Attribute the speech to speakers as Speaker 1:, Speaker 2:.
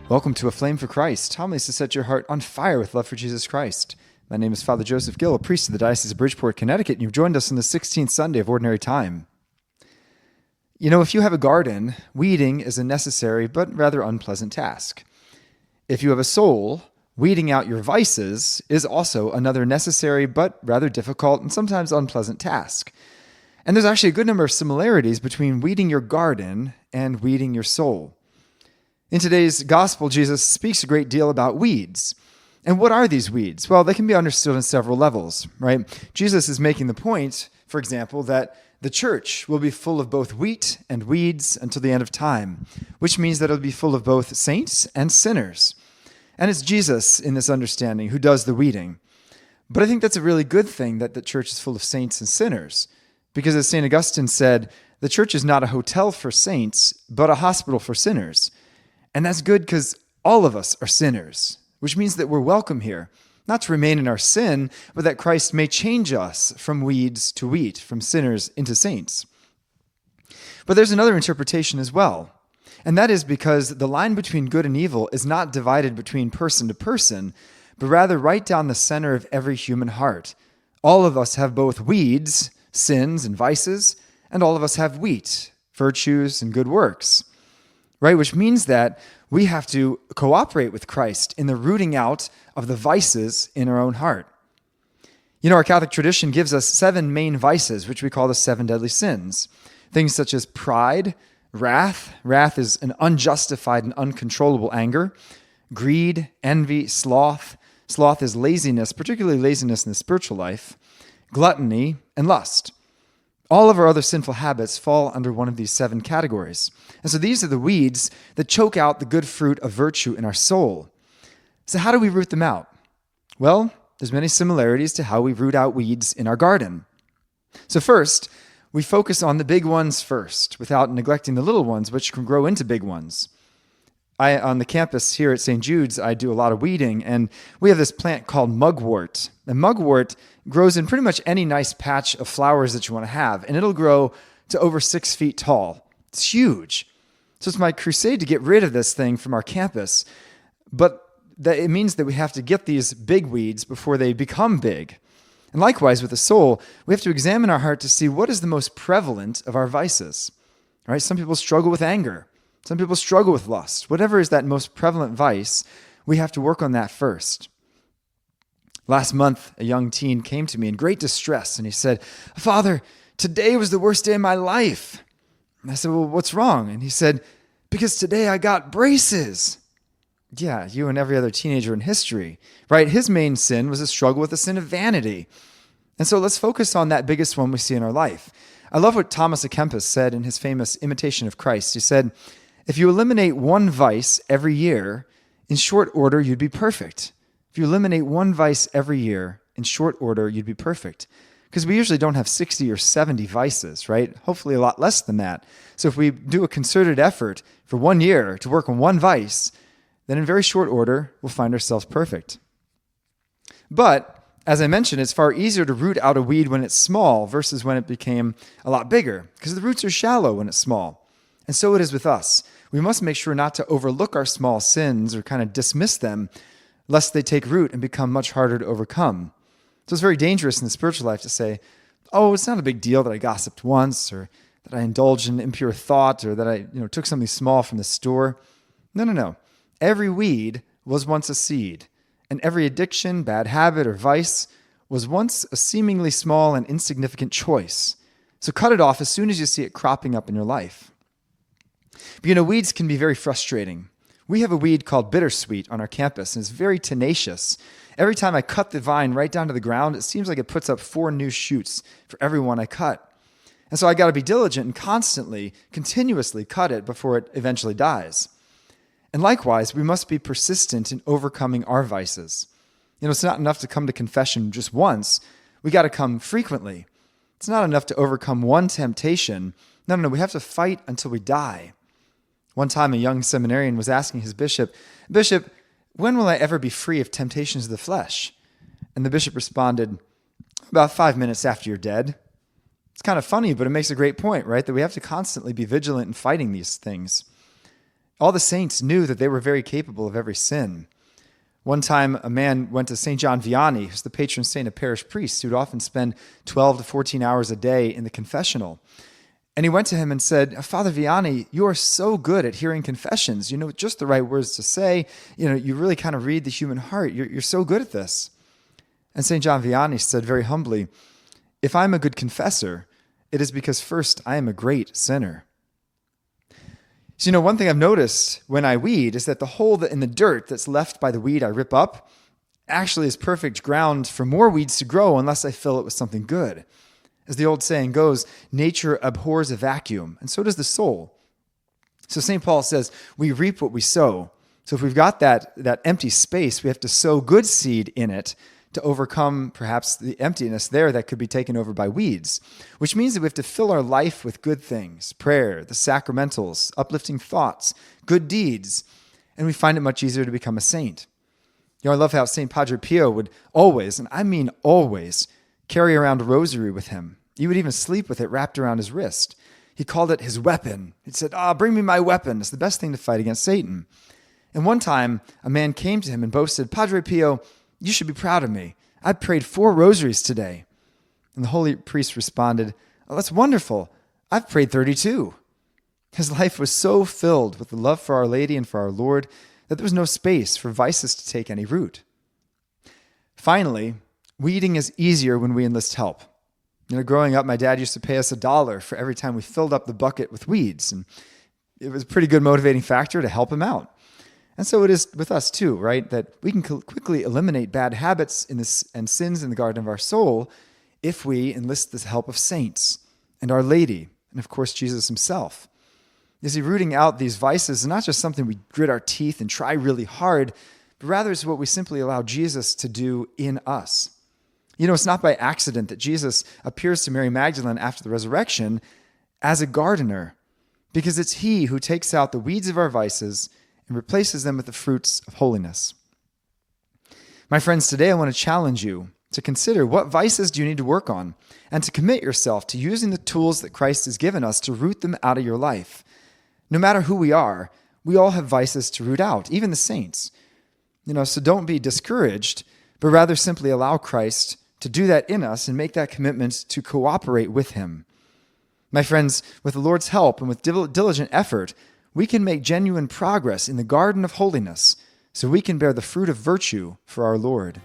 Speaker 1: Welcome to Aflame for Christ, homilies to set your heart on fire with love for Jesus Christ. My name is Father Joseph Gill, a priest of the Diocese of Bridgeport, Connecticut, and you've joined us on the 16th Sunday of Ordinary Time. You know, if you have a garden, weeding is a necessary but rather unpleasant task. If you have a soul, weeding out your vices is also another necessary but rather difficult and sometimes unpleasant task. And there's actually a good number of similarities between weeding your garden and weeding your soul. In today's gospel, Jesus speaks a great deal about weeds. And what are these weeds? Well, they can be understood on several levels, right? Jesus is making the point, for example, that the church will be full of both wheat and weeds until the end of time, which means that it'll be full of both saints and sinners. And it's Jesus in this understanding who does the weeding. But I think that's a really good thing that the church is full of saints and sinners, because as St. Augustine said, the church is not a hotel for saints, but a hospital for sinners. And that's good because all of us are sinners, which means that we're welcome here, not to remain in our sin, but that Christ may change us from weeds to wheat, from sinners into saints. But there's another interpretation as well, and that is because the line between good and evil is not divided between person to person, but rather right down the center of every human heart. All of us have both weeds, sins and vices, and all of us have wheat, virtues and good works. Right, which means that we have to cooperate with Christ in the rooting out of the vices in our own heart. You know, our Catholic tradition gives us 7 main vices, which we call the 7 deadly sins. Things such as pride, wrath. Wrath is an unjustified and uncontrollable anger. Greed, envy, sloth. Sloth is laziness, particularly laziness in the spiritual life. Gluttony, and lust. All of our other sinful habits fall under one of these 7 categories. And so these are the weeds that choke out the good fruit of virtue in our soul. So how do we root them out? Well, there's many similarities to how we root out weeds in our garden. So first, we focus on the big ones first, without neglecting the little ones, which can grow into big ones. On the campus here at St. Jude's, I do a lot of weeding, and we have this plant called mugwort. And mugwort grows in pretty much any nice patch of flowers that you want to have, and it'll grow to over 6 feet tall. It's huge. So it's my crusade to get rid of this thing from our campus, but it means that we have to get these big weeds before they become big. And likewise with the soul, we have to examine our heart to see what is the most prevalent of our vices. All right? Some people struggle with anger. Some people struggle with lust. Whatever is that most prevalent vice, we have to work on that first. Last month, a young teen came to me in great distress, and he said, "Father, today was the worst day of my life." And I said, "Well, what's wrong?" And he said, "Because today I got braces." Yeah, you and every other teenager in history, right? His main sin was a struggle with the sin of vanity. And so let's focus on that biggest one we see in our life. I love what Thomas à Kempis said in his famous Imitation of Christ. He said, "If you eliminate one vice every year, in short order, you'd be perfect." If you eliminate one vice every year, in short order, you'd be perfect. Because we usually don't have 60 or 70 vices, right? Hopefully a lot less than that. So if we do a concerted effort for 1 year to work on one vice, then in very short order, we'll find ourselves perfect. But, as I mentioned, it's far easier to root out a weed when it's small versus when it became a lot bigger, because the roots are shallow when it's small. And so it is with us. We must make sure not to overlook our small sins or kind of dismiss them, lest they take root and become much harder to overcome. So it's very dangerous in the spiritual life to say, "Oh, it's not a big deal that I gossiped once, or that I indulged in impure thought, or that I took something small from the store." No. Every weed was once a seed, and every addiction, bad habit, or vice was once a seemingly small and insignificant choice. So cut it off as soon as you see it cropping up in your life. But weeds can be very frustrating. We have a weed called bittersweet on our campus, and it's very tenacious. Every time I cut the vine right down to the ground, it seems like it puts up 4 new shoots for every one I cut. And so I got to be diligent and constantly, continuously cut it before it eventually dies. And likewise, we must be persistent in overcoming our vices. It's not enough to come to confession just once. We got to come frequently. It's not enough to overcome one temptation. No, we have to fight until we die. One time, a young seminarian was asking his bishop, "Bishop, when will I ever be free of temptations of the flesh?" And the bishop responded, "About 5 minutes after you're dead." It's kind of funny, but it makes a great point, right? That we have to constantly be vigilant in fighting these things. All the saints knew that they were very capable of every sin. One time, a man went to St. John Vianney, who's the patron saint of parish priests, who'd often spend 12 to 14 hours a day in the confessional. And he went to him and said, Father Vianney, you are so good at hearing confessions. You know just the right words to say. You really kind of read the human heart. You're so good at this. And St. John Vianney said very humbly, if I'm a good confessor, it is because first I am a great sinner. So, one thing I've noticed when I weed is that the hole in the dirt that's left by the weed I rip up actually is perfect ground for more weeds to grow unless I fill it with something good. As the old saying goes, nature abhors a vacuum, and so does the soul. So St. Paul says, we reap what we sow. So if we've got that empty space, we have to sow good seed in it to overcome perhaps the emptiness there that could be taken over by weeds, which means that we have to fill our life with good things, prayer, the sacramentals, uplifting thoughts, good deeds, and we find it much easier to become a saint. I love how St. Padre Pio would always, and I mean always, carry around a rosary with him. He would even sleep with it wrapped around his wrist. He called it his weapon. He said, bring me my weapon. It's the best thing to fight against Satan. And one time, a man came to him and boasted, Padre Pio, you should be proud of me. I prayed 4 rosaries today. And the holy priest responded, that's wonderful. I've prayed 32. His life was so filled with the love for Our Lady and for our Lord that there was no space for vices to take any root. Finally, weeding is easier when we enlist help. Growing up, my dad used to pay us $1 for every time we filled up the bucket with weeds. And it was a pretty good motivating factor to help him out. And so it is with us too, right? That we can quickly eliminate bad habits and sins in the garden of our soul if we enlist the help of saints and Our Lady, and of course Jesus himself. You see, rooting out these vices is not just something we grit our teeth and try really hard, but rather it's what we simply allow Jesus to do in us. It's not by accident that Jesus appears to Mary Magdalene after the resurrection as a gardener, because it's he who takes out the weeds of our vices and replaces them with the fruits of holiness. My friends, today I want to challenge you to consider what vices do you need to work on and to commit yourself to using the tools that Christ has given us to root them out of your life. No matter who we are, we all have vices to root out, even the saints. So don't be discouraged, but rather simply allow Christ to do that in us and make that commitment to cooperate with him. My friends, with the Lord's help and with diligent effort, we can make genuine progress in the garden of holiness so we can bear the fruit of virtue for our Lord.